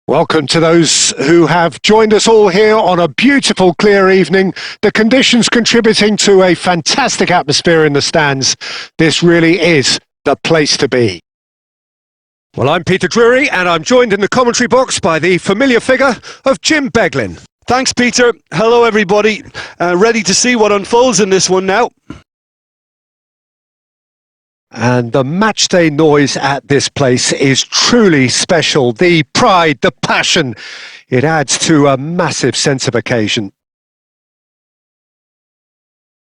Welcome to those who have joined us all here on a beautiful, clear evening. The conditions contributing to a fantastic atmosphere in the stands. This really is the place to be. Well, I'm Peter Drury, and I'm joined in the commentary box by the familiar figure of Jim Beglin. Thanks, Peter. Hello, everybody. Ready to see what unfolds in this one now. And the matchday noise at this place is truly special. The pride, the passion, it adds to a massive sense of occasion.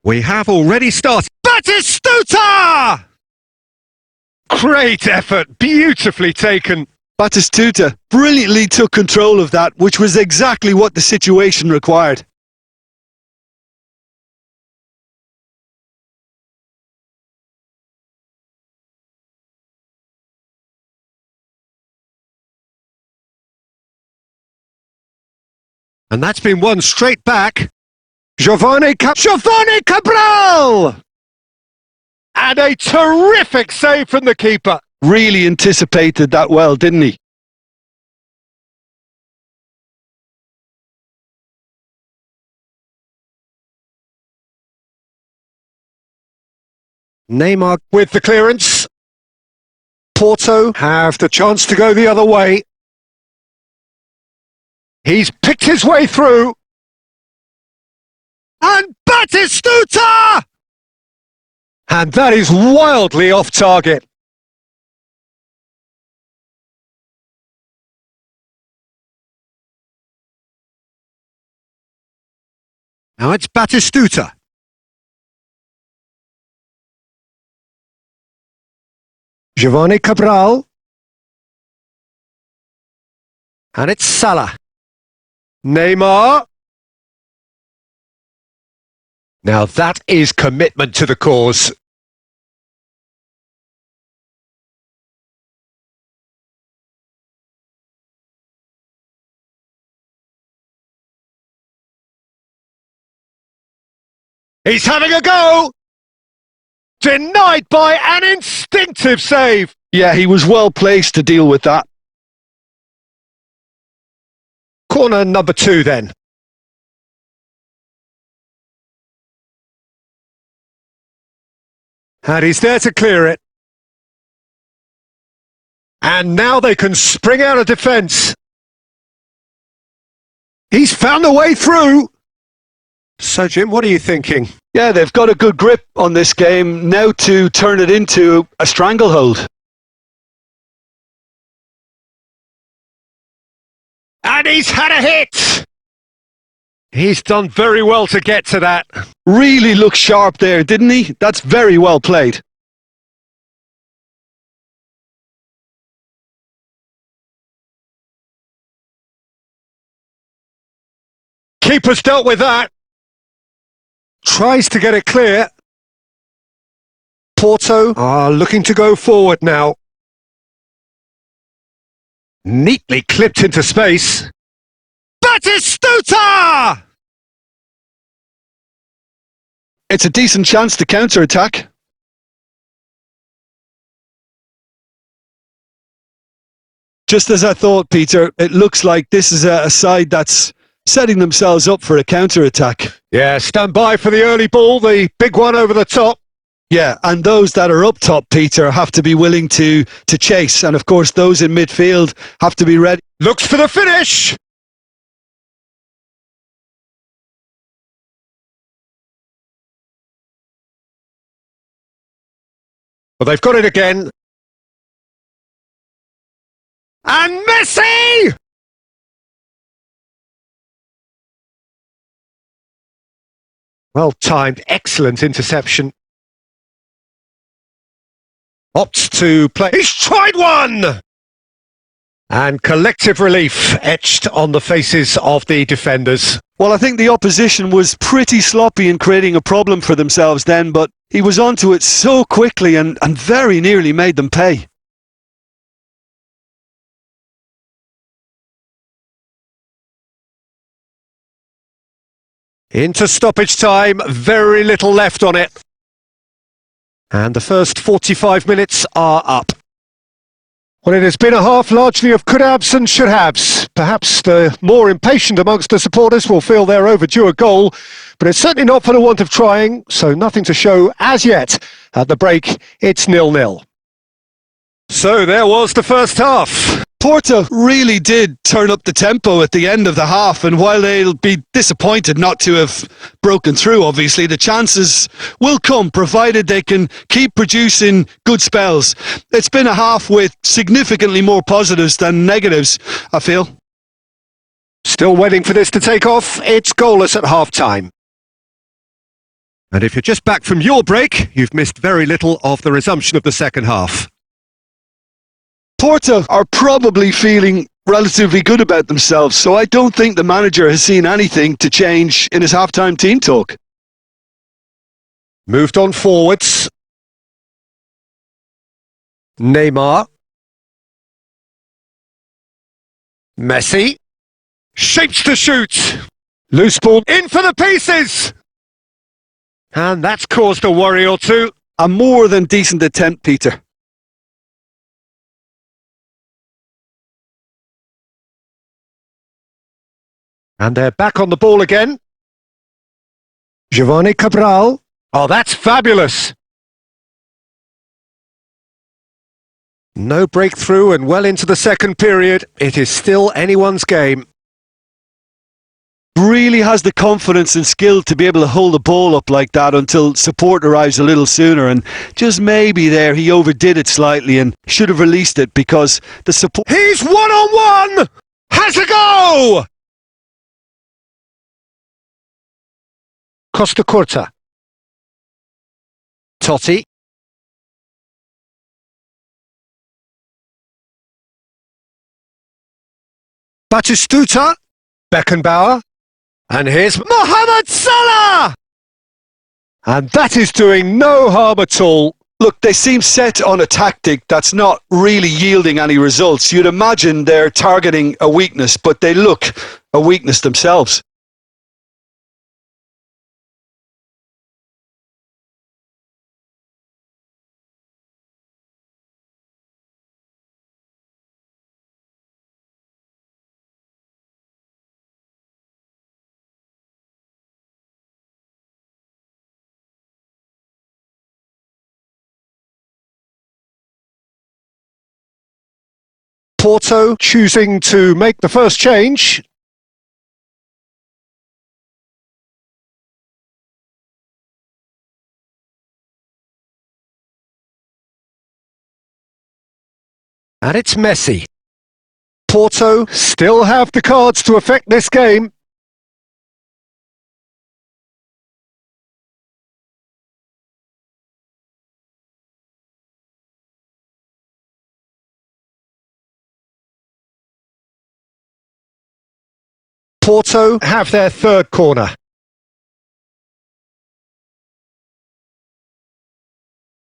We have already started. Batistuta! Great effort, beautifully taken. Batistuta brilliantly took control of that, which was exactly what the situation required. And that's been won straight back. Giovanni Cabral! And a terrific save from the keeper. Really anticipated that well, didn't he? Neymar with the clearance. Porto have the chance to go the other way. He's picked his way through. And Batistuta! And that is wildly off target. Now it's Batistuta. Giovanni Cabral. And it's Salah. Neymar. Now that is commitment to the cause. He's having a go! Denied by an instinctive save! Yeah, he was well placed to deal with that. Corner number 2 then. And he's there to clear it. And now they can spring out of defence. He's found a way through. So, Jim, what are you thinking? Yeah, they've got a good grip on this game now to turn it into a stranglehold. And he's had a hit! He's done very well to get to that. Really looked sharp there, didn't he? That's very well played. Keeper's dealt with that. Tries to get it clear. Porto are looking to go forward now. Neatly clipped into space. Batistuta! It's a decent chance to counter-attack. Just as I thought, Peter, it looks like this is a side that's setting themselves up for a counter-attack. Yeah, stand by for the early ball, the big one over the top. Yeah, and those that are up top, Peter, have to be willing to chase. And of course, those in midfield have to be ready. Looks for the finish! Well, they've got it again. And Messi! Well timed, excellent interception. Opts to play. He's tried one! And collective relief etched on the faces of the defenders. Well, I think the opposition was pretty sloppy in creating a problem for themselves then, but he was onto it so quickly and very nearly made them pay. Into stoppage time, very little left on it. And the first 45 minutes are up. Well, it has been a half largely of could-haves and should-haves. Perhaps the more impatient amongst the supporters will feel they're overdue a goal, but it's certainly not for the want of trying, so nothing to show as yet. At the break, it's 0-0. So there was the first half. Porto really did turn up the tempo at the end of the half, and while they'll be disappointed not to have broken through, obviously, the chances will come, provided they can keep producing good spells. It's been a half with significantly more positives than negatives, I feel. Still waiting for this to take off. It's goalless at half-time. And if you're just back from your break, you've missed very little of the resumption of the second half. Porto are probably feeling relatively good about themselves, so I don't think the manager has seen anything to change in his half-time team talk. Moved on forwards. Neymar. Messi. Shapes to shoot. Loose ball in for the pieces. And that's caused a worry or two. A more than decent attempt, Peter. And they're back on the ball again. Giovanni Cabral. Oh, that's fabulous. No breakthrough and well into the second period. It is still anyone's game. Really has the confidence and skill to be able to hold the ball up like that until support arrives a little sooner, and just maybe there he overdid it slightly and should have released it because the support... He's one-on-one! Has a go! Costa Curta. Totti. Batistuta. Beckenbauer. And here's Mohamed Salah! And that is doing no harm at all. Look, they seem set on a tactic that's not really yielding any results. You'd imagine they're targeting a weakness, but they look a weakness themselves. Porto choosing to make the first change. And it's Messi. Porto still have the cards to affect this game. Porto have their third corner.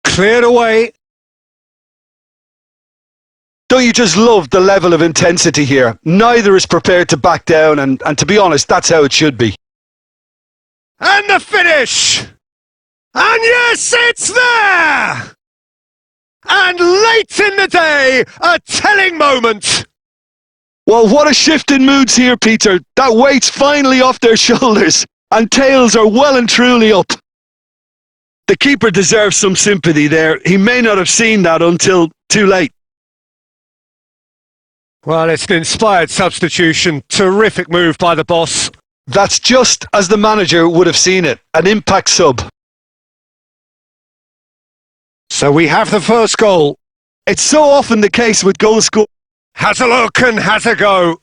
Cleared away. Don't you just love the level of intensity here? Neither is prepared to back down, and to be honest, that's how it should be. And the finish! And yes, it's there! And late in the day, a telling moment. Well, what a shift in moods here, Peter. That weight's finally off their shoulders, and tails are well and truly up. The keeper deserves some sympathy there. He may not have seen that until too late. Well, it's an inspired substitution. Terrific move by the boss. That's just as the manager would have seen it. An impact sub. So we have the first goal. It's so often the case with goal score. Has a look and has a go.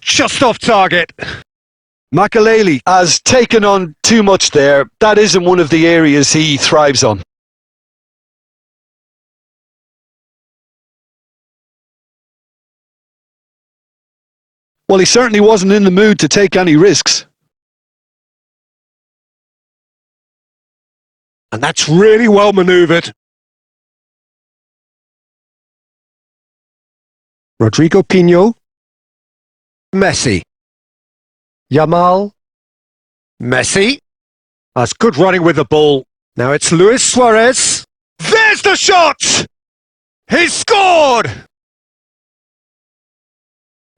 Just off target. Makaleli has taken on too much there. That isn't one of the areas he thrives on. Well, he certainly wasn't in the mood to take any risks. And that's really well manoeuvred. Rodrigo Pinho. Messi. Yamal. Messi. That's good running with the ball. Now it's Luis Suárez. There's the shot! He's scored!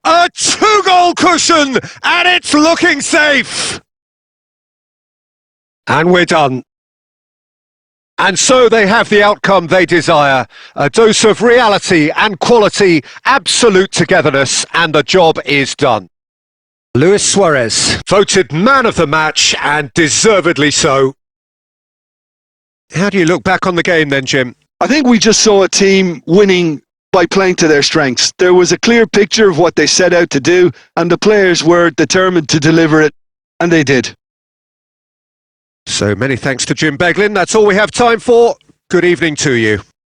A 2-goal cushion, and it's looking safe! And we're done. And so they have the outcome they desire. A dose of reality and quality, absolute togetherness, and the job is done. Luis Suárez, voted man of the match, and deservedly so. How do you look back on the game then, Jim? I think we just saw a team winning by playing to their strengths. There was a clear picture of what they set out to do, and the players were determined to deliver it, and they did. So many thanks to Jim Beglin. That's all we have time for. Good evening to you.